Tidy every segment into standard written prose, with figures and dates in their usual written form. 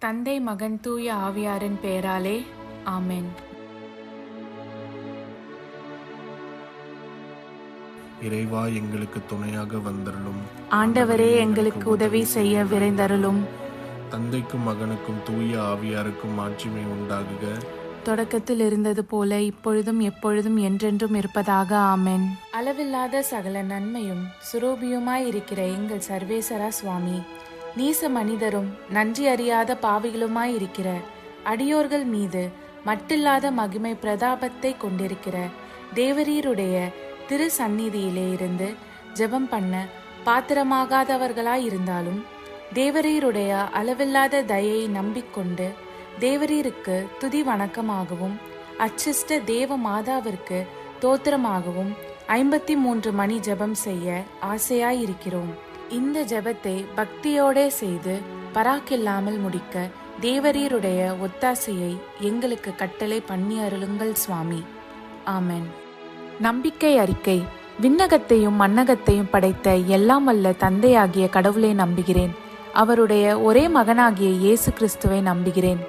தந்தை, மகன், தூய ஆவியாரின் பெயராலே ஆமென். இறைவா, எங்களுக்கு துணையாக வந்தருளும். ஆண்டவரே, எங்களுக்கு உதவி செய்ய விரைந்தருளும். தந்தைக்கும் மகனுக்கும் தூய ஆவியாருக்கும் ஆட்சிமை உண்டாகுக. தொடக்கத்தில் இருந்தது போல இப்பொழுதும் எப்பொழுதும் என்றென்றும் இருப்பதாக ஆமென். அளவில்லாத சகல நன்மையும் சுரூபியுமாயிருக்கிற எங்கள் சர்வேசரா சுவாமி, நீச மனிதரும் நன்றி அறியாத பாவிகளுமாயிருக்கிற அடியோர்கள் மீது மட்டில்லாத மகிமை பிரதாபத்தை கொண்டிருக்கிற தேவரீருடைய திரு சந்நிதியிலே இருந்து ஜெபம் பண்ண பாத்திரமாகாதவர்களாயிருந்தாலும் தேவரீருடைய அளவில்லாத தயையை நம்பிக்கொண்டு தேவரீருக்கு துதி வணக்கமாகவும் அச்சிஷ்ட தேவ மாதாவிற்கு தோத்திரமாகவும் 53 மணி ஜெபம் செய்ய ஆசையாயிருக்கிறோம். இந்த ஜெபத்தை பக்தியோட செய்து பராக்கில்லாமல் முடிக்க தேவரீருடைய ஒத்தாசையை எங்களுக்கு கட்டளை பண்ணி அருளுங்கள் சுவாமி. ஆமென். நம்பிக்கை அறிக்கை. விண்ணகத்தையும் மண்ணகத்தையும் படைத்த எல்லாம் வல்ல தந்தையாகிய கடவுளை நம்புகிறேன். அவருடைய ஒரே மகனாகிய இயேசு கிறிஸ்துவை நம்புகிறேன்.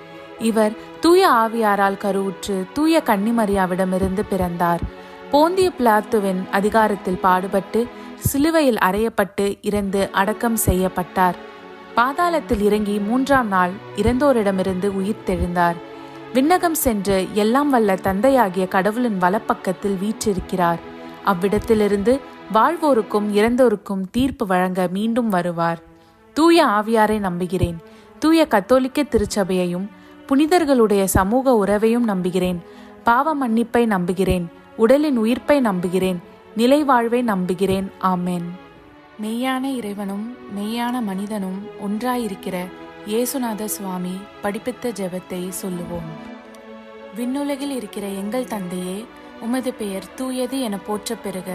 இவர் தூய ஆவியாரால் கருவுற்று தூய கன்னிமரியாவிடமிருந்து பிறந்தார். போந்திய பிலாத்துவின் அதிகாரத்தில் பாடுபட்டு சிலுவையில் அறையப்பட்டு இறந்து அடக்கம் செய்யப்பட்டார். பாதாளத்தில் இறங்கி 3ஆம் நாள் இறந்தோரிடமிருந்து உயிர்த்தெழுந்தார். விண்ணகம் சென்று எல்லாம் வல்ல தந்தையாகிய கடவுளின் வலப்பக்கத்தில் வீற்றிருக்கிறார். அவ்விடத்திலிருந்து வாழ்வோருக்கும் இறந்தோருக்கும் தீர்ப்பு வழங்க மீண்டும் வருவார். தூய ஆவியாரை நம்புகிறேன். தூய கத்தோலிக்க திருச்சபையையும் புனிதர்களுடைய சமூக உறவையும் நம்புகிறேன். பாவ மன்னிப்பை நம்புகிறேன். உடலின் உயிர்ப்பை நம்புகிறேன். நிலை வாழ்வை நம்புகிறேன். ஆமென். மெய்யான இறைவனும் மெய்யான மனிதனும் ஒன்றாயிருக்கிற இயேசுநாத சுவாமி படிப்பித்த ஜெபத்தை சொல்லுவோம். விண்ணுலகில் இருக்கிற எங்கள் தந்தையே, உமது பெயர் தூயது என போற்ற பெறுக.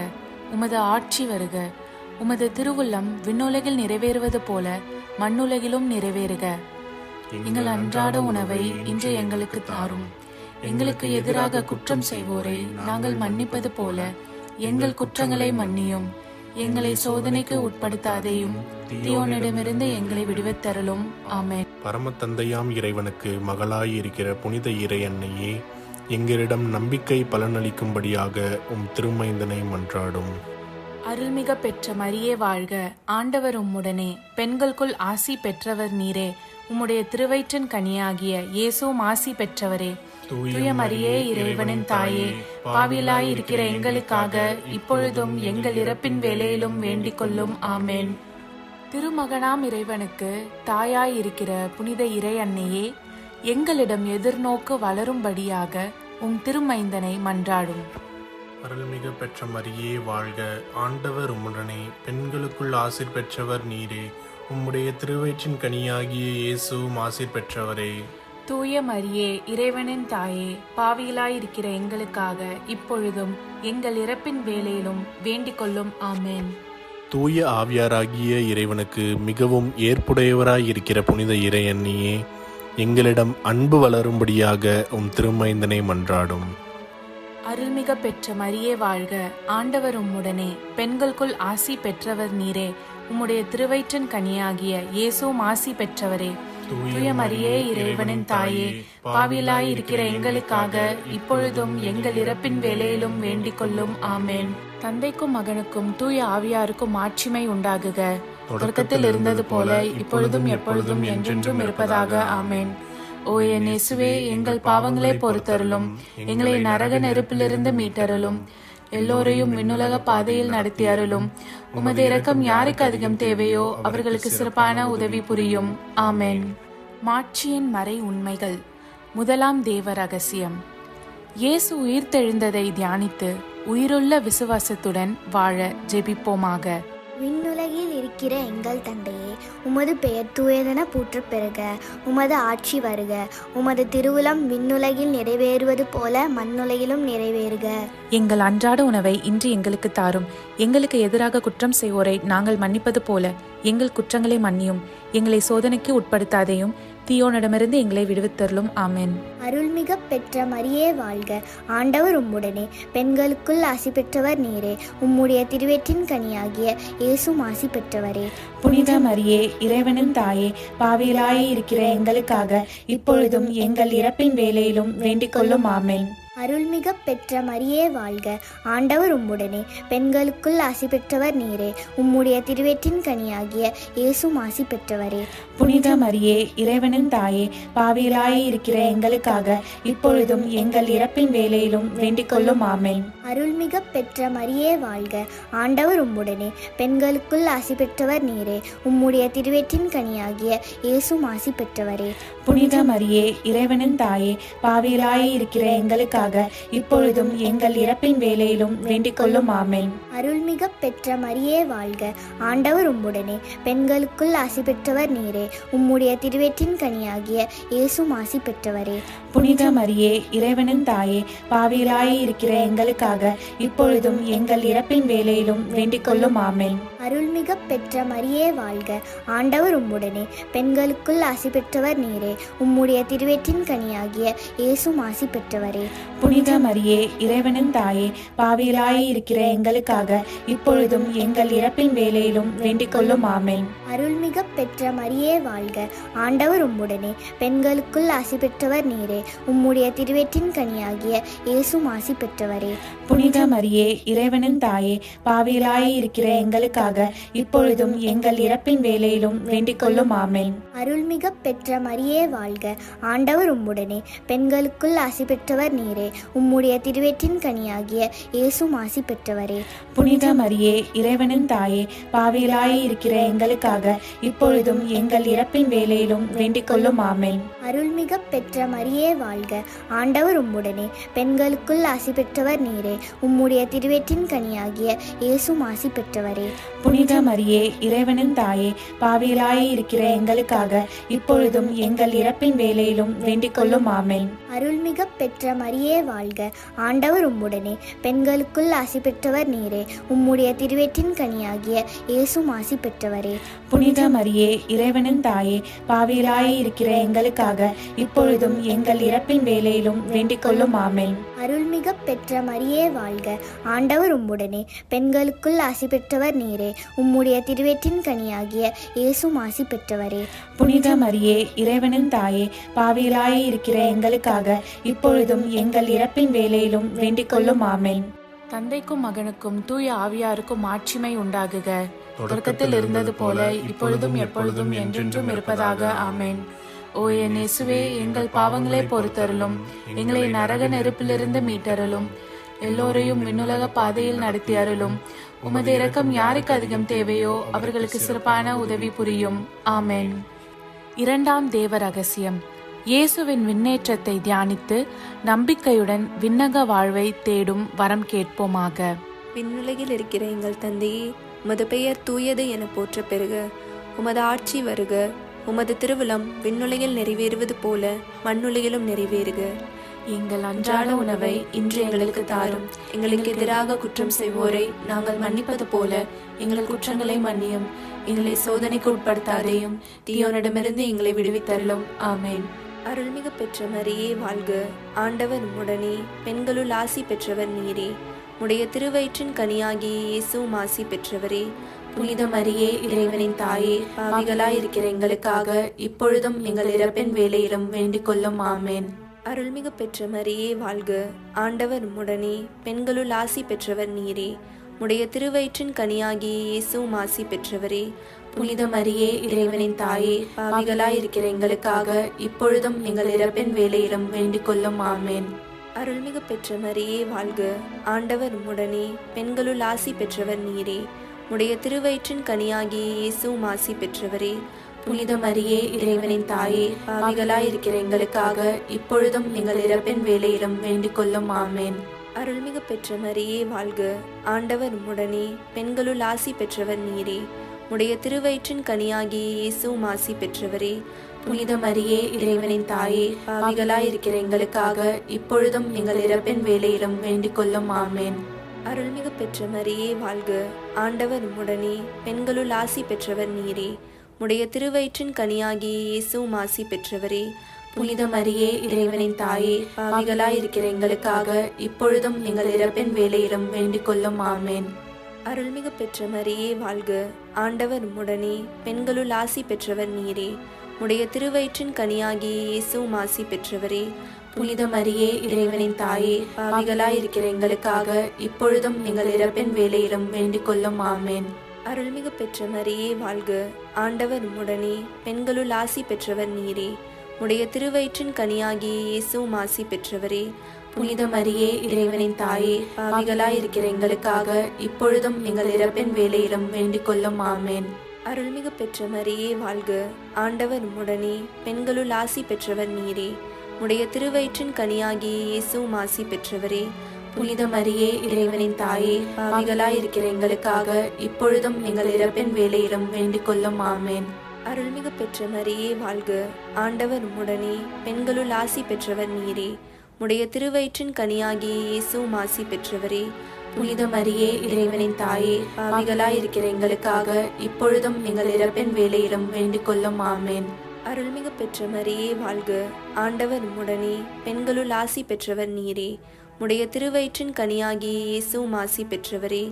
உமது ஆட்சி வருக. உமது திருவுள்ளம் விண்ணுலகில் நிறைவேறுவது போல மண்ணுலகிலும் நிறைவேறுக. எங்கள் அன்றாட உணவை இன்று எங்களுக்கு தாரும். எங்களுக்கு எதிராக குற்றம் செய்வோரை நாங்கள் மன்னிப்பது போல எங்கள் குற்றங்களை மன்னியும். எங்களை சோதனைக்கு உட்படுத்தாதேயும், தீயோனிடமிருந்து எங்களை விடுவித்தருளும். ஆமென். பரம தந்தையாம் இறைவனுக்கு மகளாய் இருக்கிற புனித இறை அன்னையே, எங்களிடம் நம்பிக்கை பலனளிக்கும்படியாக உம் திருமைந்தனை மன்றாடும். அருள்மிக பெற்ற மரியே வாழ்க. ஆண்டவர் உம்முடனே, பெண்களுக்குள் ஆசி பெற்றவர் நீரே. உம்முடைய திருவயிற்றின் கனியாகிய இயேசுவும் ஆசி பெற்றவரே. தூய மரியே, இறைவனின் தாயே, பாவிலாய் இருக்கிற எங்களுக்காக இப்பொழுதும் எங்கள் இறப்பின் வேளையிலும் வேண்டிக் கொள்ளும். ஆமென். திருமகனாம் இறைவனுக்கு தாயாய் இருக்கிற புனித இறை அன்னையே, எங்களிடம் எதிர்நோக்கு வளரும்படியாக உம் திருமைந்தனை மன்றாடும். அருள்மிகு பெற்ற மரியே வாழ்க. ஆண்டவர் உம்முடனே, பெண்களுக்குள் ஆசீர் பெற்றவர் நீரே. உம்முடைய திருவயிற்றின் கனியாகிய இயேசுவும் ஆசீர் பெற்றவரே. தூய மரியே, இறைவனின் தாயே, பாவிகளாயிருக்கிற எங்களுக்காக இப்பொழுதும் எங்கள் இறப்பின் வேளையிலும் வேண்டிக் கொள்ளும். ஆமென். தூய ஆவியாராகிய இறைவனுக்கு மிகவும் ஏற்புடையவராயிருக்கிற புனித இறை அன்னியே, எங்களிடம் அன்பு வளரும்படியாக உம் திருமைந்தனை மன்றாடும். அருள்மிக பெற்ற மரியே வாழ்க. ஆண்டவர் உம்முடனே, பெண்களுக்குள் ஆசி பெற்றவர் நீரே. உம்முடைய திருவயிற்றின் கனியாகிய இயேசுவும் ஆசி பெற்றவரே. தூய மரியே, இறைவனின் தாயே, பாவிலாய் இருக்கிற எங்களுக்காக இப்பொழுதும் எங்கள் இறப்பின் வேளையிலும் வேண்டிக் கொள்ளும். ஆமென். தந்தைக்கும் மகனுக்கும் தூய ஆவியாருக்கும் ஆட்சிமை உண்டாகுக. தொடக்கத்தில் இருந்தது போல இப்பொழுதும் எப்பொழுதும் என்றென்றும் இருப்பதாக. ஆமென். ஓ என் இயேசுவே, எங்கள் பாவங்களை பொறுத்தருளும். எங்களை நரக நெருப்பிலிருந்து மீட்டருளும். எல்லோரையும் விண்ணுலக பாதையில் நடத்தி அருளும். உமது இரக்கம் யாருக்கு அதிகம் தேவையோ அவர்களுக்கு சிறப்பான உதவி புரியும். ஆமென். மாட்சியின் மறை உண்மைகள். முதலாம் தேவ ரகசியம். இயேசு உயிர்த்தெழுந்ததை தியானித்து உயிருள்ள விசுவாசத்துடன் வாழ ஜெபிப்போமாக. விண்ணுலகில் இருக்கிற எங்கள் தந்தையே, உமது பெயர் தூயதென போற்றப் பெறுக. உமது ஆட்சி வருக. உமது திருவுளம் விண்ணுலகில் நிறைவேறுவது போல மண்ணுலகிலும் நிறைவேறுக. எங்கள் அன்றாட உணவை இன்று எங்களுக்கு தாரும். எங்களுக்கு எதிராக குற்றம் செய்வோரை நாங்கள் மன்னிப்பது போல எங்கள் குற்றங்களை மன்னியும். எங்களை சோதனைக்கு உட்படுத்தாதேயும், தீயோனிடமிருந்து எங்களை விடுவித்தருளும். ஆமென். அருள்மிக பெற்ற மரியே வாழ்க, ஆண்டவர் உம்முடனே, பெண்களுக்குள் ஆசி பெற்றவர் நீரே. உம்முடைய திருவயிற்றின் கனியாகிய இயேசும் ஆசி பெற்றவரே. புனித மரியே, இறைவனின் தாயே, பாவிகளாய் இருக்கிற எங்களுக்காக இப்பொழுதும் எங்கள் இறப்பின் வேளையிலும் வேண்டிக் கொள்ளும். ஆமென். அருள்மிக பெற்ற மரியே வாழ்க, ஆண்டவர் உம்முடனே, பெண்களுக்குள் ஆசி பெற்றவர் நீரே. உம்முடைய திருவயிற்றின் கனியாகிய இயேசும் ஆசி பெற்றவரே. புனித மரியே, இறைவனின் தாயே, பாவிகளாய் இருக்கிற எங்களுக்காக இப்பொழுதும் எங்கள் இறப்பின் வேளையிலும் வேண்டிக் கொள்ளும். ஆமென். அருள்மிக பெற்ற மரியே வாழ்க, ஆண்டவர் உம்முடனே, பெண்களுக்குள் ஆசி பெற்றவர் நீரே. உம்முடைய திருவயிற்றின் கனியாகிய இயேசும் ஆசி பெற்றவரே. புனித மரியே, இறைவனின் தாயே, பாவிகளாய் இருக்கிற எங்களுக்காக இப்பொழுதும் எங்கள் இறப்பின் வேளையிலும் வேண்டிக் கொள்ளும். ஆமென். அருள்மிக பெற்ற மரியே வாழ்க, ஆண்டவர் உம்முடனே, பெண்களுக்குள் ஆசி பெற்றவர் நீரே. உம்முடைய திருவயிற்றின் கனியாகிய இயேசும் ஆசி பெற்றவரே. புனித மரியே, இறைவனின் தாயே, பாவிகளாய் இருக்கிற எங்களுக்காக இப்பொழுதும் எங்கள் இறப்பின் வேளையிலும் வேண்டிக் கொள்ளும். ஆமென். அருள்மிக பெற்ற மரியே வாழ்க, ஆண்டவர் உம்முடனே, பெண்களுக்குள் ஆசி பெற்றவர் நீரே. உம்முடைய திருவயிற்றின் கனியாகிய இயேசும் ஆசி பெற்றவரே. புனித மரியே, இறைவனின் தாயே, பாவிகளாய் இருக்கிற எங்களுக்காக இப்பொழுதும் எங்கள் இறப்பின் வேளையிலும் வேண்டிக் கொள்ளும். ஆமென். அருள்மிக பெற்ற மரியே வாழ்க, ஆண்டவர் உம்முடனே, பெண்களுக்குள் ஆசி பெற்றவர் நீரே. உம்முடைய திருவயிற்றின் கனியாகிய இயேசும் ஆசி பெற்றவரே. புனித மரியே, இறைவனின் தாயே, பாவிகளாய் இருக்கிற எங்களுக்காக இப்பொழுதும் எங்கள் இறப்பின் வேளையிலும் வேண்டிக் கொள்ளும். ஆமென். அருள்மிக பெற்ற மரியே வாழ்க, ஆண்டவர் உம்முடனே, பெண்களுக்குள் ஆசி பெற்றவர் நீரே. உம்முடைய திருவயிற்றின் கனியாகிய இயேசும் ஆசி பெற்றவரே. புனித மரியே, இறைவனின் தாயே, பாவிகளாய் இருக்கிற எங்களுக்காக இப்பொழுதும் எங்கள் இறப்பின் வேளையிலும் வேண்டிக் கொள்ளும். ஆமென். அருள்மிக பெற்ற மரியே வாழ்க, ஆண்டவர் உம்முடனே, பெண்களுக்குள் ஆசி பெற்றவர் நீரே. உம்முடைய திருவயிற்றின் கனியாகிய இயேசும் ஆசி பெற்றவரே. புனித மரியே, இறைவனின் தாயே, பாவிகளாய் இருக்கிற எங்களுக்காக இப்பொழுதும் எங்கள் இறப்பின் வேளையிலும் வேண்டிக் கொள்ளும். ஆமென். அருள்மிக பெற்ற மரியே வாழ்க, ஆண்டவர் உம்முடனே, பெண்களுக்குள் ஆசி பெற்றவர் நீரே. உம்முடைய திருவயிற்றின் கனியாகிய இயேசும் ஆசி பெற்றவரே. புனித மரியே, இறைவனின் தாயே, பாவிகளாய் இருக்கிற எங்களுக்காக இப்பொழுதும் எங்கள் இறப்பின் வேளையிலும் வேண்டிக் கொள்ளும். ஆமென். அருள்மிக பெற்ற மரியே வாழ்க, ஆண்டவர் உம்முடனே, பெண்களுக்குள் ஆசி பெற்றவர் நீரே. உம்முடைய திருவயிற்றின் கனியாகிய இயேசும் ஆசி பெற்றவரே. புனித மரியே, இறைவனின் தாயே, பாவிகளாய் இருக்கிற எங்களுக்காக இப்பொழுதும் எங்கள் இறப்பின் வேளையிலும் வேண்டிக் கொள்ளும். ஆமென். தந்தைக்கும் மகனுக்கும் தூய ஆவியாருக்கும் ஆட்சிமை உண்டாகுக. தொடக்கத்தில் இருந்தது போல இப்பொழுதும் எப்பொழுதும் என்றென்றும் இருப்பதாக. ஆமென். ஓ என் இயேசுவே, எங்கள் பாவங்களை பொறுத்தருளும், எங்களை நரக நெருப்பிலிருந்து மீட்டருளும், எல்லோரையும் விண்ணுலக பாதையில் நடத்தி அருளும். உமது இரக்கம் யாருக்கு அதிகம் தேவையோ அவர்களுக்கு சிறப்பான உதவி புரியும். ஆமென். இரண்டாம் தேவ ரகசியம். இயேசுவின் விண்ணேற்றத்தை தியானித்து நம்பிக்கையுடன் விண்ணக வாழ்வை தேடும் வரம் கேட்போமாக. விண்ணுலகில் இருக்கிற எங்கள் தந்தையே, உமது பெயர் தூயது என போற்ற பெறுக. உமது ஆட்சி வருக. உமது திருவுளம் விண்ணுலகில் நிறைவேறுவது போல மண்ணுலகிலும் நிறைவேறுக. எங்கள் அன்றாட உணவை இன்று எங்களுக்கு தாரும். எங்களுக்கு எதிராக குற்றம் செய்வோரை நாங்கள் மன்னிப்பது போல எங்கள் குற்றங்களை மன்னியும். எங்களை சோதனைக்கு உட்படுத்தாதேயும், தீயோனிடமிருந்து எங்களை விடுவித்தருளும். ஆமென். அருள்மிகு பெற்ற மரியே வாழ்க, ஆண்டவர் உம்முடனே, பெண்களுள் ஆசி பெற்றவர் நீரே. உடைய திருவயிற்றின் கனியாகிய இயேசுவும் ஆசி பெற்றவரே. புனித மரியே, இறைவனின் தாயே, பாவிகளாய் இருக்கிற எங்களுக்காக இப்பொழுதும் எங்கள் இறப்பின் வேளையிலும் வேண்டிக் கொள்ளும். ஆமென். அருள்மிகு பெற்ற மரியே வாழ்க, ஆண்டவர் உம்முடனே, பெண்களுள் ஆசி பெற்றவர் நீரே. உடைய திருவயிற்றின் கனியாகிய இயேசுவும் ஆசி பெற்றவரே. புனித மரியே, இறைவனின் தாயே, பாவிகளாய் இருக்கிற எங்களுக்காக இப்பொழுதும் எங்கள் இறப்பின் வேளையிலும் வேண்டிக் கொள்ளும். ஆமென். அருள்மிகு பெற்ற மரியே வாழ்க, ஆண்டவர் உம்முடனே, பெண்களுள் ஆசி பெற்றவர் நீரே. உடைய திருவயிற்றின் கனியாகிய இயேசுவும் ஆசி பெற்றவரே. புனித மரியே, இறைவனின் தாயே, பாவிகளாய் இருக்கிற எங்களுக்காக இப்பொழுதும் எங்கள் இறப்பின் வேளையிலும் வேண்டிக் கொள்ளும். ஆமென். அருள்மிகு பெற்ற மரியே வாழ்க, ஆண்டவர் உம்முடனே, பெண்களுள் ஆசி பெற்றவர் நீரே. உடைய திருவயிற்றின் கனியாகிய இயேசுவும் ஆசி பெற்றவரே. புனித மரியே, இறைவனின் தாயே, பாவிகளாய் இருக்கிற எங்களுக்காக இப்பொழுதும் எங்கள் இறப்பின் வேளையிலும் வேண்டிக் கொள்ளும். ஆமென். அருள்மிகு பெற்ற மரியே வாழ்க, ஆண்டவர் உம்முடனே, பெண்களுள் ஆசி பெற்றவர் நீரே. உடைய திருவயிற்றின் கனியாகிய இயேசுவும் ஆசி பெற்றவரே. புனித மரியே, இறைவனின் தாயே, பாவிகளாயிருக்கிற எங்களுக்காக இப்பொழுதும் எங்கள் இறப்பின் வேளையிலும் வேண்டிக் கொள்ளும். ஆமேன். அருள்மிகு பெற்ற மரியே வாழ்க. ஆண்டவர் உம்முடனே, பெண்களுள் ஆசி பெற்றவர் நீரே. உடைய திருவயிற்றின் கனியாகிய இயேசுவும் ஆசி பெற்றவரே. புனித மரியே, இறைவனின் தாயே, பாவிகளாயிருக்கிற எங்களுக்காக இப்பொழுதும் எங்கள் இறப்பின் வேளையிலும் வேண்டிக் கொள்ளும். ஆமேன். அருள்மிகு பெற்ற மரியே வாழ்க. ஆண்டவர் உம்முடனே, பெண்களுள் ஆசி பெற்றவர் நீரே. உடைய திருவயிற்றின் கனியாகிய இயேசுவும் ஆசி பெற்றவரே. புனித மரியே, இறைவனின் தாயே, பாவிகளாயிருக்கிற எங்களுக்காக இப்பொழுதும் எங்கள் இறப்பின் வேளையிலும் வேண்டிக் கொள்ளும். ஆமேன். அருள்மிகு பெற்ற மரியே வாழ்க. ஆண்டவர் உம்முடனே, பெண்களுள் ஆசி பெற்றவர் நீரே. உடைய திருவயிற்றின் கனியாகிய இயேசுவும் ஆசி பெற்றவரே. புனித மரியே, இறைவனின் தாயே, பாவிகளாயிருக்கிற எங்களுக்காக இப்பொழுதும் எங்கள் இறப்பின் வேளையிலும் வேண்டிக் கொள்ளும். ஆமேன். அருள்மிகு பெற்ற மரியே வாழ்க. ஆண்டவர் உம்முடனே, பெண்களுள் ஆசி பெற்றவர் நீரே. உடைய திருவயிற்றின் கனியாகிய இயேசுவும் ஆசி பெற்றவரே. புனித மரியே, இறைவனின் தாயே, பாவிகளாயிருக்கிற எங்களுக்காக இப்பொழுதும் எங்கள் இறப்பின் வேளையிலும் வேண்டிக் கொள்ளும். ஆமேன். அருள்மிகு பெற்ற மரியே வாழ்க. ஆண்டவர் உம்முடனே, பெண்களுள் ஆசி பெற்றவர் நீரே. உடைய திருவயிற்றின் கனியாகிய இயேசுவும் ஆசி பெற்றவரே.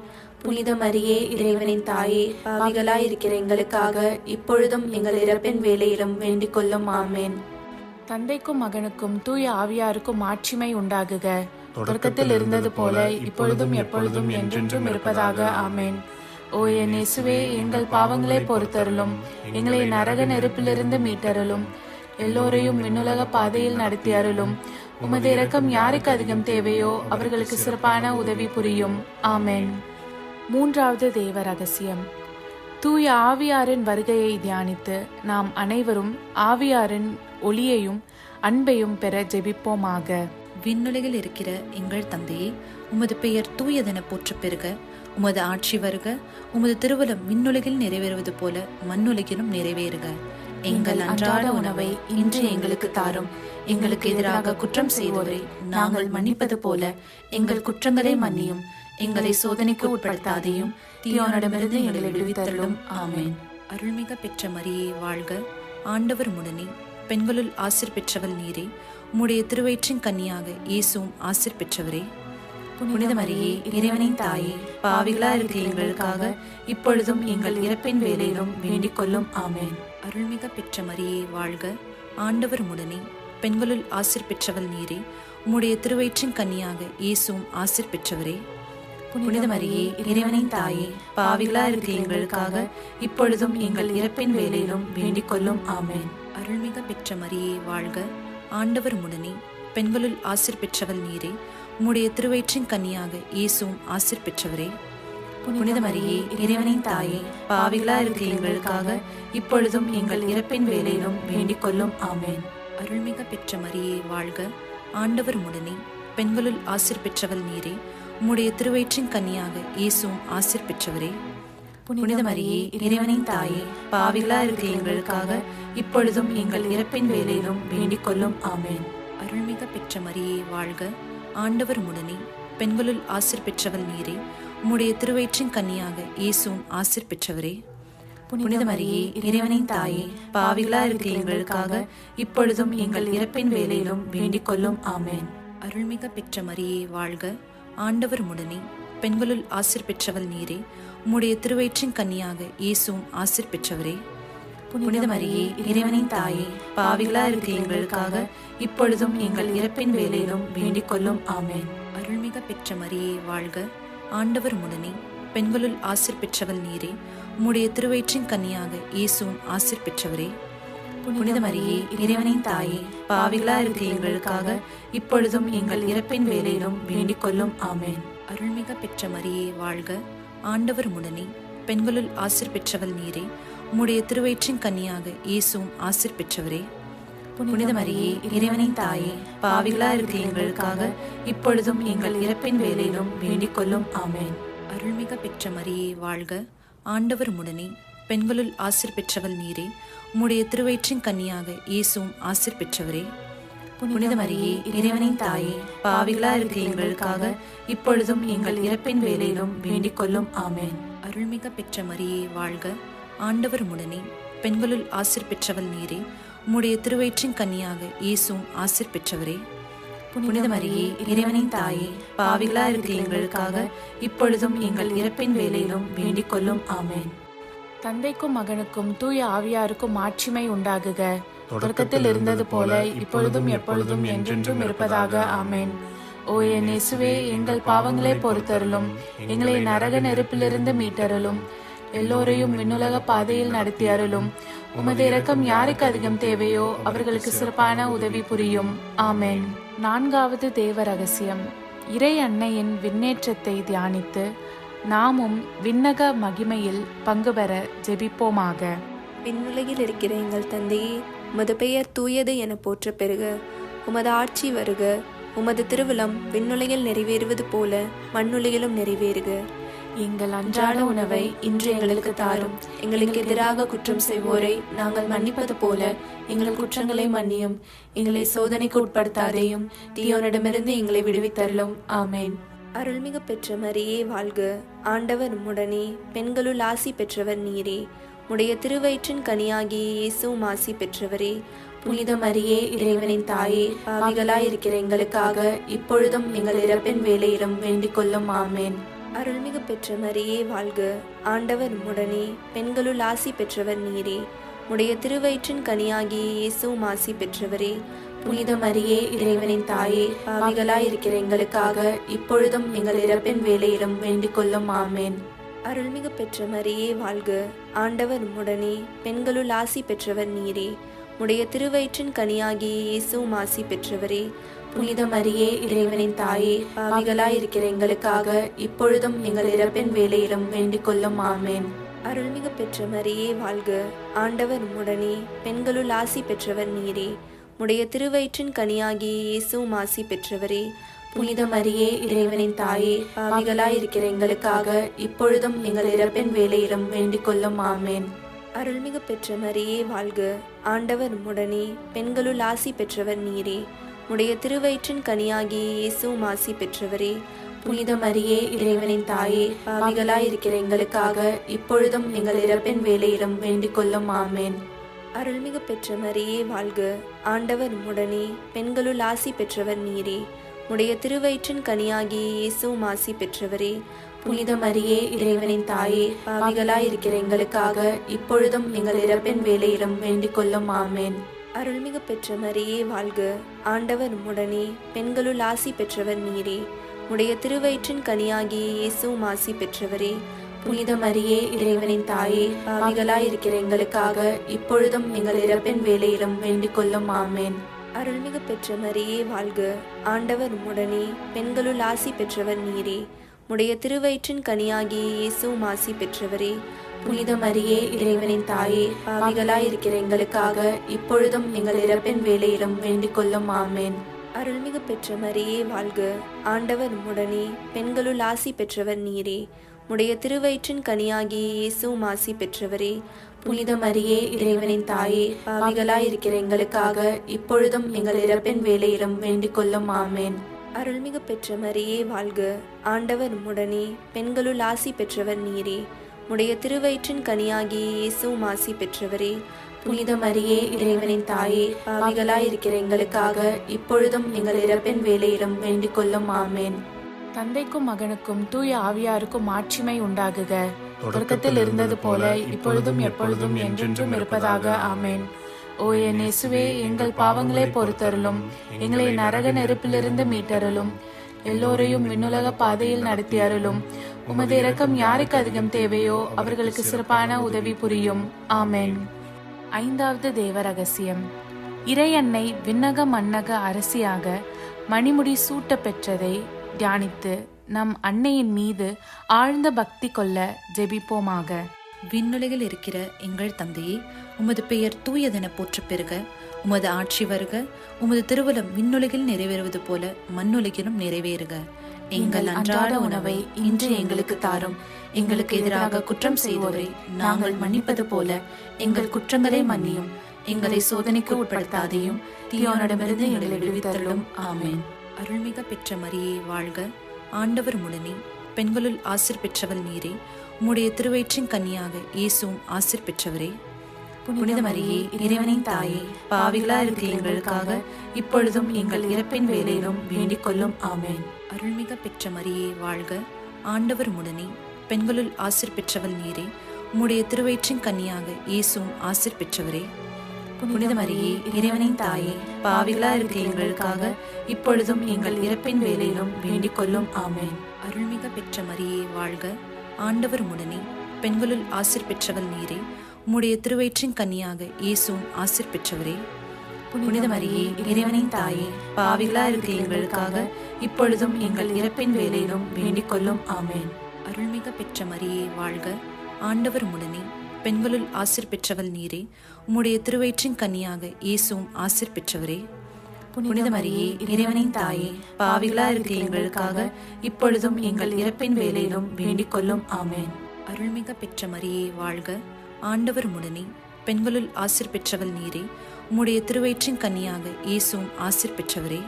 புனித மரியே, இறைவனின் தாயே, பாவிகளாயிருக்கிற எங்களுக்காக இப்பொழுதும் எங்கள் இறப்பின் வேளையிலும் வேண்டிக் கொள்ளும். ஆமேன். தந்தைக்கும் மகனுக்கும் தூய ஆவியாருக்கும் ஆட்சிமை உண்டாகுக. தொடக்கத்தில் இருந்தது போல இப்பொழுதும் எப்பொழுதும் என்றென்றும் இருப்பதாக. ஆமேன். ஓ என் இயேசுவே, எங்கள் பாவங்களை பொறுத்தருளும். எங்களை நரக நெருப்பிலிருந்து மீட்டருளும். எல்லோரையும் விண்ணுலக பாதையில் நடத்தி அருளும். உமது இரக்கம் யாருக்கு அதிகம் தேவையோ அவர்களுக்கு சிறப்பான உதவி புரியும். ஆமேன். மூன்றாவது தேவ ரகசியம். தூய ஆவியாரின் வருகையை தியானித்து நாம் அனைவரும் ஆவியாரின் ஒளியையும் அன்பையும் பெற ஜெபிப்போமாக. விண்ணுலகில் இருக்கிற எங்கள் தந்தையே, உமது பெயர் தூயதென போற்றப் பெறுக. உமது ஆட்சி வருக. உமது திருவுளம் விண்ணுலகில் நிறைவேறுவது போல மண்ணுலகிலும் நிறைவேறுக. எங்கள் அன்றாட உணவை இன்று எங்களுக்கு தாரும். எங்களுக்கு எதிராக குற்றம் செய்வோரை நாங்கள் மன்னிப்பது போல எங்கள் குற்றங்களை மன்னியும். எங்களை சோதனைக்கு உட்படுத்தாதையும் தீயோனிடமிருந்து எங்களை விடுவித்தருளும். ஆமேன். அருள்மிக பெற்ற மரியே வாழ்க. ஆண்டவர் உம்முடனே, பெண்களுள் ஆசீர் பெற்றவள் நீரே. உம்முடைய திருவயிற்றின் கன்னியாக இயேசுவும் ஆசீர் பெற்றவரே. புனித மரியே, இறைவனின் தாயே, பாவிகளா இருக்கிற எங்களுக்காக இப்பொழுதும் எங்கள் இறப்பின் வேளையிலும் வேண்டிக் கொள்ளும். ஆமேன். அருள்மிக பெற்ற மரியே வாழ்க. ஆண்டவர் உம்முடனே, பெண்களுள் ஆசீர் பெற்றவள் நீரே. உம்முடைய திருவயிற்றின் கன்னியாக இயேசுவும் ஆசீர் பெற்றவரே. புனித மரியே, இறைவனின் தாயே, பாவிகளா இருக்கிற எங்களுக்காக இப்பொழுதும் எங்கள் இறப்பின் வேளையிலும் வேண்டிக் கொள்ளும். ஆமேன். அருள்மிக பெற்ற மரியே வாழ்க. ஆண்டவர் உம்முடனே, பெண்களுள் ஆசீர் பெற்றவள் நீரே. உம்முடைய திருவயிற்றின் கன்னியாக இயேசுவும் ஆசீர் பெற்றவரே. புனித மரியே, இறைவனின் தாயே, பாவிகளா இருக்கிற எங்களுக்காக இப்பொழுதும் எங்கள் இறப்பின் வேளையிலும் வேண்டிக் கொள்ளும். ஆமேன். அருள்மிக பெற்ற மரியே வாழ்க. ஆண்டவர் உம்முடனே, பெண்களுள் ஆசீர் பெற்றவள் நீரே. உம்முடைய திருவயிற்றின் கன்னியாக இயேசுவும் ஆசீர் பெற்றவரே. புனித மரியே, இறைவனின் தாயே, பாவிகளா இருக்கிற எங்களுக்காக இப்பொழுதும் எங்கள் இறப்பின் வேளையிலும் வேண்டிக் கொள்ளும். ஆமேன். அருள்மிக பெற்ற மரியே வாழ்க. ஆண்டவர் உம்முடனே, பெண்களுள் ஆசீர் பெற்றவள் நீரே. உம்முடைய திருவயிற்றின் கன்னியாக இயேசுவும் ஆசீர் பெற்றவரே. புனித மரியே, இறைவனின் தாயே, பாவிகளா இருக்கிற எங்களுக்காக இப்பொழுதும் எங்கள் இறப்பின் வேளையிலும் வேண்டிக் கொள்ளும். ஆமேன். அருள்மிக பெற்ற மரியே வாழ்க. ஆண்டவர் உம்முடனே, பெண்களுள் ஆசீர் பெற்றவள் நீரே. உம்முடைய திருவயிற்றின் கன்னியாக இயேசுவும் ஆசீர் பெற்றவரே. புனித மரியே, இறைவனின் தாயே, பாவிகளா இருக்கிற எங்களுக்காக இப்பொழுதும் எங்கள் இறப்பின் வேளையிலும் வேண்டிக் கொள்ளும். ஆமேன். அருள்மிக பெற்ற மரியே வாழ்க. ஆண்டவர் உம்முடனே, பெண்களுள் ஆசீர் பெற்றவள் நீரே. உம்முடைய திருவயிற்றின் கன்னியாக இயேசுவும் ஆசீர் பெற்றவரே. புனித மரியே, இறைவனின் தாயே, பாவிகளா இருக்கிற எங்களுக்காக இப்பொழுதும் எங்கள் இறப்பின் வேளையிலும் வேண்டிக் கொள்ளும். ஆமேன். அருள்மிக பெற்ற மரியே வாழ்க. ஆண்டவர் உம்முடனே, பெண்களுள் ஆசீர் பெற்றவள் நீரே. உம்முடைய திருவயிற்றின் கன்னியாக இயேசுவும் ஆசீர் பெற்றவரே. புனித மரியே, இறைவனின் தாயே, பாவிகளா இருக்கிற எங்களுக்காக இப்பொழுதும் எங்கள் இறப்பின் வேளையிலும் வேண்டிக் கொள்ளும். ஆமேன். அருள்மிக பெற்ற மரியே வாழ்க. ஆண்டவர் உம்முடனே, பெண்களுள் ஆசீர் பெற்றவள் நீரே. உம்முடைய திருவயிற்றின் கன்னியாக இயேசுவும் ஆசீர் பெற்றவரே. புனித மரியே, இறைவனின் தாயே, பாவிகளா இருக்கிற எங்களுக்காக இப்பொழுதும் எங்கள் இறப்பின் வேளையிலும் வேண்டிக் கொள்ளும். ஆமேன். அருள்மிக பெற்ற மரியே வாழ்க. ஆண்டவர் உம்முடனே, பெண்களுள் ஆசீர் பெற்றவள் நீரே. உம்முடைய திருவயிற்றின் கன்னியாக இயேசுவும் ஆசீர் பெற்றவரே. புனித மரியே, இறைவனின் தாயே, பாவிகளா இருக்கிற எங்களுக்காக இப்பொழுதும் எங்கள் இறப்பின் வேளையிலும் வேண்டிக் கொள்ளும். ஆமென். தந்தைக்கும் மகனுக்கும் தூய ஆவியாருக்கும் மாட்சிமை உண்டாகுக. தொடக்கத்தில் இருந்தது போல இப்பொழுதும் எப்பொழுதும் என்றென்றும் இருப்பதாக. ஆமென். ஓ என் இயேசுவே, எங்கள் பாவங்களை பொறுத்தருளும், எங்களை நரக நெருப்பிலிருந்து மீட்டருளும், எல்லோரையும் விண்ணுலக பாதையில் நடத்தி அருளும். உமது இரக்கம் யாருக்கு அதிகம் தேவையோ அவர்களுக்கு சிறப்பான உதவி புரியும். ஆமென். நான்காவது தேவ ரகசியம். இறை அன்னையின் விண்ணேற்றத்தை தியானித்து நாமும் விண்ணக மகிமையில் பங்கு பெற ஜெபிப்போமாக. விண்ணுலகில் இருக்கிற எங்கள் தந்தையே, உமது பெயர் தூயது என போற்ற பெறுக. உமது ஆட்சி வருக. உமது திருவுளம் விண்ணுலகில் நிறைவேறுவது போல மண்ணுலகிலும் நிறைவேறுக. எங்கள் அன்றாட உணவை இன்று எங்களுக்கு தாரும். எங்களுக்கு எதிராக குற்றம் செய்வோரை நாங்கள் மன்னிப்பது போல எங்கள் குற்றங்களை மன்னியும். எங்களை சோதனைக்கு உட்படுத்தாதேயும், தீயோனிடமிருந்து எங்களை விடுவித்தருளும். ஆமென். அருள்மிகு பெற்ற மரியே வாழ்க. ஆண்டவர் உம்முடனே, பெண்களுள் ஆசி பெற்றவர் நீரே. உடைய திருவயிற்றின் கனியாகிய இயேசுவும் ஆசி பெற்றவரே. புனித மரியே, இறைவனின் தாயே, பாவிகளாயிருக்கிற எங்களுக்காக இப்பொழுதும் எங்கள் இறப்பின் வேளையிலும் வேண்டிக் கொள்ளும். ஆமென். அருள்மிகு பெற்ற மரியே வாழ்க. ஆண்டவர் உம்முடனே, பெண்களுள் ஆசி பெற்றவர் நீரே. உடைய திருவயிற்றின் கனியாகிய இயேசுவும் ஆசி பெற்றவரே. புனித மரியே, இறைவனின் தாயே, பாவிகளாயிருக்கிற எங்களுக்காக இப்பொழுதும் எங்கள் இறப்பின் வேளையிலும் வேண்டிக் கொள்ளும். ஆமென். அருள்மிகு பெற்ற மரியே வாழ்க. ஆண்டவர் உம்முடனே, பெண்களுள் ஆசி பெற்றவர் நீரே. உடைய திருவயிற்றின் கனியாகிய இயேசுவும் ஆசி பெற்றவரே. புனித மரியே, இறைவனின் தாயே, பாவிகளாயிருக்கிற எங்களுக்காக இப்பொழுதும் எங்கள் இறப்பின் வேளையிலும் வேண்டிக் கொள்ளும். ஆமென். அருள்மிகு பெற்ற மரியே வாழ்க. ஆண்டவர் உம்முடனே, பெண்களுள் ஆசி பெற்றவர் நீரே. உடைய திருவயிற்றின் கனியாகிய இயேசுவும் ஆசி பெற்றவரே. புனித மரியே, இறைவனின் தாயே, பாவிகளாயிருக்கிற எங்களுக்காக இப்பொழுதும் எங்கள் இறப்பின் வேளையிலும் வேண்டிக் கொள்ளும். ஆமென். அருள்மிகு பெற்ற மரியே வாழ்க. ஆண்டவர் உம்முடனே, பெண்களுள் ஆசி பெற்றவர் நீரே. உடைய திருவயிற்றின் கனியாகிய இயேசுவும் ஆசி பெற்றவரே. புனித மரியே, இறைவனின் தாயே, பாவிகளாயிருக்கிற எங்களுக்காக இப்பொழுதும் எங்கள் இறப்பின் வேளையிலும் வேண்டிக் கொள்ளும். ஆமென். அருள்மிகு பெற்ற மரியே வாழ்க. ஆண்டவர் உம்முடனே, பெண்களுள் ஆசி பெற்றவர் நீரே. உடைய திருவயிற்றின் கனியாகிய இயேசுவும் ஆசி பெற்றவரே. புனித மரியே, இறைவனின் தாயே, பாவிகளாயிருக்கிற எங்களுக்காக இப்பொழுதும் எங்கள் இறப்பின் வேளையிலும் வேண்டிக் கொள்ளும். ஆமென். அருள்மிகு பெற்ற மரியே வாழ்க. ஆண்டவர் உம்முடனே, பெண்களுள் ஆசி பெற்றவர் நீரே. உடைய திருவயிற்றின் கனியாகிய இயேசுவும் ஆசி பெற்றவரே. புனித மரியே, இறைவனின் தாயே, பாவிகளாயிருக்கிற எங்களுக்காக இப்பொழுதும் எங்கள் இறப்பின் வேளையிலும் வேண்டிக் கொள்ளும். ஆமென். அருள்மிகு பெற்ற மரியே வாழ்க. ஆண்டவர் உம்முடனே, பெண்களுள் ஆசி பெற்றவர் நீரே. உடைய திருவயிற்றின் கனியாகிய இயேசுவும் ஆசி பெற்றவரே. புனித மரியே, இறைவனின் தாயே, பாவிகளாயிருக்கிற எங்களுக்காக இப்பொழுதும் எங்கள் இறப்பின் வேளையிலும் வேண்டிக் கொள்ளும். ஆமென். அருள்மிகு பெற்ற மரியே வாழ்க. ஆண்டவர் உம்முடனே, பெண்களுள் ஆசி பெற்றவர் நீரே. உடைய திருவயிற்றின் கனியாகிய இயேசுவும் ஆசி பெற்றவரே. புனித மரியே, இறைவனின் தாயே, பாவிகளாயிருக்கிற எங்களுக்காக இப்பொழுதும் எங்கள் இறப்பின் வேளையிலும் வேண்டிக் கொள்ளும். ஆமென். அருள்மிகு பெற்ற மரியே வாழ்க. ஆண்டவர் உம்முடனே, பெண்களுள் ஆசி பெற்றவர் நீரே. உடைய திருவயிற்றின் கனியாகிய இயேசுவும் ஆசி பெற்றவரே. புனித மரியே, இறைவனின் தாயே, பாவிகளாயிருக்கிற எங்களுக்காக இப்பொழுதும் எங்கள் இறப்பின் வேளையிலும் வேண்டிக் கொள்ளும். ஆமென். தந்தைக்கும் மகனுக்கும் தூய ஆவியாருக்கும் மாட்சிமை உண்டாகுக. தொடக்கத்தில் இருந்தது போல இப்பொழுதும் எப்பொழுதும் என்றென்றும் இருப்பதாக. ஆமென். ஓ என் இயேசுவே, எங்கள் பாவங்களை பொறுத்தருளும், எங்களை நரக நெருப்பிலிருந்து மீட்டருளும், எல்லோரையும் விண்ணுலக பாதையில் நடத்தி அருளும். உமது இரக்கம் யாருக்கு அதிகம் தேவையோ அவர்களுக்கு சிறப்பான உதவி புரியும். ஆமென். ஐந்தாவது தேவ ரகசியம். இறை அன்னை விண்ணக மன்னக அரசியாக மணிமுடி சூட்ட பெற்றதை தியானித்து நம் அன்னையின் மீது ஆழ்ந்த பக்தி கொள்ள ஜெபிப்போமாக. விண்ணுலகில் இருக்கிற எங்கள் தந்தையே, உமது பெயர் தூயதென போற்ற பெறுக. உமது ஆட்சி வருக. உமது திருவுளம் விண்ணுலகில் நிறைவேறுவது போல மண்ணுலகிலும் நிறைவேறுக. எங்கள் அன்றாட உணவை இன்று எங்களுக்கு தாரும். எங்களுக்கு எதிராக குற்றம் செய்வோரை நாங்கள் மன்னிப்பது போல எங்கள் குற்றங்களை மன்னியும். எங்களை சோதனைக்கு உட்படுத்தாதையும், தீயோனிடமிருந்து எங்களை விடுவித்தருளும். ஆமென். அருள்மிக பெற்ற மரியே வாழ்க. ஆண்டவர் உம்முடனே, பெண்களுள் ஆசீர் பெற்றவள் நீரே. உம்முடைய திருவயிற்றின் கன்னியாக இயேசுவும் ஆசீர் பெற்றவரே. புனித மரியே, இறைவனின் தாயே, பாவிகளா இருக்கிற எங்களுக்காக இப்பொழுதும் எங்கள் இறப்பின் வேளையிலும் வேண்டிக் கொள்ளும். ஆமென். அருள்மிக பெற்ற மரியே வாழ்க, ஆண்டவர் உடனே, பெண்களுள் ஆசீர் பெற்றவள் நீரே. உம்முடைய திருவயிற்றின் கன்னியாக இயேசுவும் ஆசீர் பெற்றவரே. புனித மரியே, இறைவனின் தாயே, பாவிகளா இருக்கிற எங்களுக்காக இப்பொழுதும் எங்கள் இறப்பின் வேளையிலும் வேண்டிக் கொள்ளும். ஆமென். அருள்மிக பெற்ற மரியே வாழ்க, ஆண்டவர் உடனே, பெண்களுள் ஆசீர் பெற்றவள் நீரே. உம்முடைய திருவயிற்றின் கன்னியாக இயேசுவும் ஆசீர் பெற்றவரே. புனித மரியே, இறைவனின் தாயே, பாவிகளா இருக்கிற எங்களுக்காக இப்பொழுதும் எங்கள் இறப்பின் வேளையிலும் வேண்டிக் கொள்ளும். ஆமென். அருள்மிக பெற்ற மரியே வாழ்க, ஆண்டவர் உடனே, பெண்களுள் ஆசீர் பெற்றவள் நீரே. உம்முடைய திருவயிற்றின் கன்னியாக இயேசுவும் ஆசீர் பெற்றவரே. புனித மரியே, இறைவனின் தாயே, பாவிகளா இருக்கிற எங்களுக்காக இப்பொழுதும் எங்கள் இறப்பின் வேளையிலும் வேண்டிக் கொள்ளும். ஆமென். அருள்மிக பெற்ற மரியே வாழ்க, ஆண்டவர் உடனே, பெண்களுள் ஆசீர் பெற்றவள் நீரே. உம்முடைய திருவயிற்றின் கன்னியாக இயேசுவும் ஆசீர் பெற்றவரே.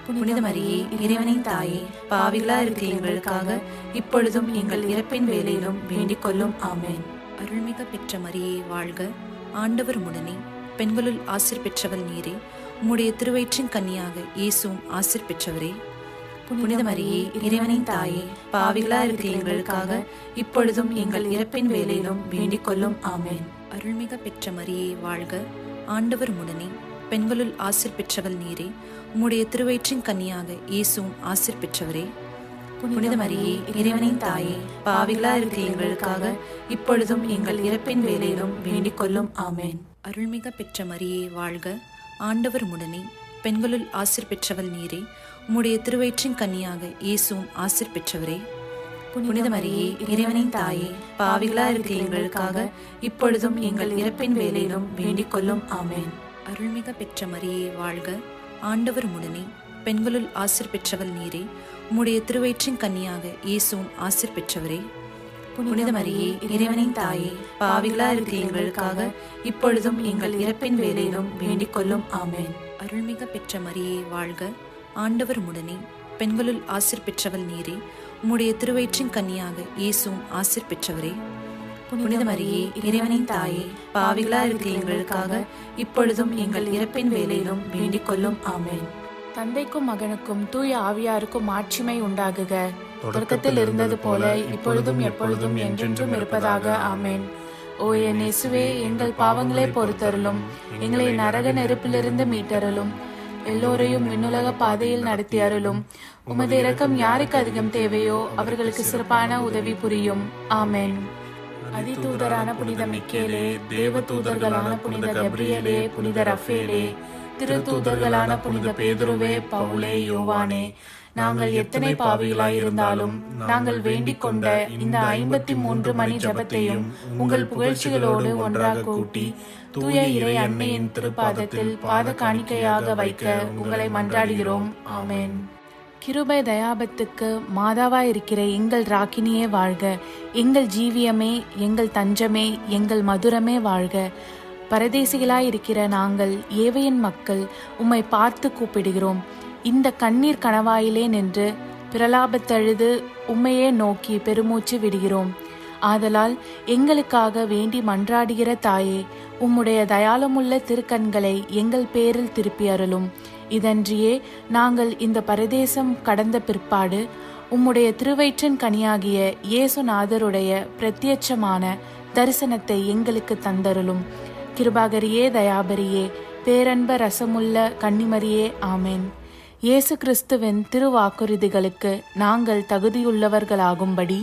புனித மரியே, இறைவனின் தாயே, பாவிகளா இருக்கிற எங்களுக்காக இப்பொழுதும் எங்கள் இறப்பின் வேளையிலும் வேண்டிக் கொள்ளும். ஆமென். அருள்மிக பெற்ற மரியே வாழ்க, ஆண்டவர் உடனே, பெண்களுள் ஆசீர் பெற்றவள் நீரே. உம்முடைய திருவயிற்றின் கன்னியாக இயேசுவும் ஆசீர் பெற்றவரே. புனித மரியே, இறைவனின் தாயே, பாவிகளா இருக்கிற எங்களுக்காக இப்பொழுதும் எங்கள் இறப்பின் வேளையிலும் வேண்டிக் கொள்ளும். ஆமென். அருள்மிக பெற்ற மரியே வாழ்க, ஆண்டவர் உடனே, பெண்களுள் ஆசீர் பெற்றவள் நீரே. உம்முடைய திருவயிற்றின் கன்னியாக இயேசுவும் ஆசீர் பெற்றவரே. புனித மரியே, இறைவனின் தாயே, பாவிகளா இருக்கிற எங்களுக்காக இப்பொழுதும் எங்கள் இறப்பின் வேளையிலும் வேண்டிக் கொள்ளும். ஆமென். அருள்மிக பெற்ற மரியே வாழ்க, ஆண்டவர் உடனே, பெண்களுள் ஆசீர் பெற்றவள் நீரே. உம்முடைய திருவயிற்றின் கன்னியாக இயேசுவும் ஆசீர் பெற்றவரே. புனித மரியே, இறைவனின் தாயே, பாவிகளா இருக்கிற எங்களுக்காக இப்பொழுதும் எங்கள் இறப்பின் வேளையிலும் வேண்டிக் கொள்ளும். ஆமென். அருள்மிக பெற்ற மரியே வாழ்க, ஆண்டவர் உடனே, பெண்களுள் ஆசீர் பெற்றவள் நீரே. உம்முடைய திருவயிற்றின் கன்னியாக இயேசுவும் ஆசீர் பெற்றவரே. புனித மரியே, இறைவனின் தாயே, பாவிகளா இருக்கிற எங்களுக்காக இப்பொழுதும் எங்கள் இறப்பின் வேளையிலும் வேண்டிக் கொள்ளும். ஆமென். அருள்மிக பெற்ற மரியே வாழ்க, ஆண்டவர் உடனே, பெண்களுள் ஆசீர் பெற்றவள் நீரே. உம்முடைய திருவயிற்றின் கன்னியாக இயேசுவும் ஆசீர் பெற்றவரே. புனித மரியே, இறைவனின் தாயே, பாவிகளா இருக்கிற எங்களுக்காக இப்பொழுதும் எங்கள் இறப்பின் வேளையிலும் வேண்டிக் கொள்ளும். ஆமென். தந்தைக்கும் மகனுக்கும் தூய ஆவியாருக்கும் மாட்சிமை உண்டாகுக. தொடக்கத்தில் இருந்தது போல இப்பொழுதும் எப்பொழுதும் என்றென்றும் இருப்பதாக. ஆமென். ஓ என் இயேசுவே, எங்கள் பாவங்களை பொறுத்தருளும், எங்களை நரக நெருப்பிலிருந்து மீட்டருளும், எல்லோரையும் விண்ணுலக பாதையில் நடத்தி அருளும். உமது இரக்கம் யாருக்கு அதிகம் தேவையோ அவர்களுக்கு சிறப்பான உதவி புரியும். ஆமென். அதிதூதரான புனித மிக்கேலே, தேவ தூதர்களான புனித கப்ரியேலே, புனித ரஃபேலே, திருத்தூதர்களான புனித பேதுருவே, பவுலே, யோவானே, நாங்கள் எத்தனை பாவிகளாய் இருந்தாலும் நாங்கள் வேண்டிக் கொண்ட இந்த 53 மணி ஜபத்தையும் உங்கள் புகழ்ச்சிகளோடு ஒன்றாக கூட்டி தூய இறை அன்னையின் திருப்பாதத்தில் பாத காணிக்கையாக வைக்க உங்களை மன்றாடுகிறோம். ஆமென். கிருபை தயாபத்துக்கு மாதாவாயிருக்கிற எங்கள் ராக்கினியே வாழ்க. எங்கள் ஜீவியமே, எங்கள் தஞ்சமே, எங்கள் மதுரமே வாழ்க. பரதேசிகளாயிருக்கிற நாங்கள் ஏவையின் மக்கள் உம்மை பார்த்து கூப்பிடுகிறோம். இந்த கண்ணீர் கணவாயிலே நின்று பிரலாபத்தழுது உம்மையே நோக்கி பெருமூச்சு விடுகிறோம். ஆதலால் எங்களுக்காக வேண்டி மன்றாடுகிற தாயே, உம்முடைய தயாளமுள்ள திருக்கண்களை எங்கள் பேரில் திருப்பி அருளும். இதன்றியே நாங்கள் இந்த பரதேசம் கடந்த பிற்பாடு உம்முடைய திருவயிற்றின் கனியாகிய இயேசுநாதருடைய பிரத்யட்சமான தரிசனத்தை எங்களுக்கு தந்தருளும். கிருபாகரியே, தயாபரியே, பேரன்ப ரசமுள்ள கன்னிமரியே, ஆமென். இயேசு கிறிஸ்துவின் திருவாக்குறுதிகளுக்கு நாங்கள் தகுதியுள்ளவர்களாகும்படி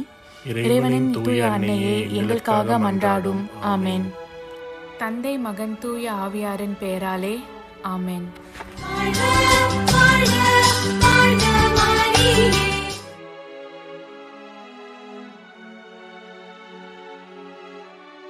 இறைவனின் தூய அன்னையே எங்களுக்காக மன்றாடும். ஆமென். தந்தை, மகன், தூய ஆவியாரின் பெயராலே. ஆமென்.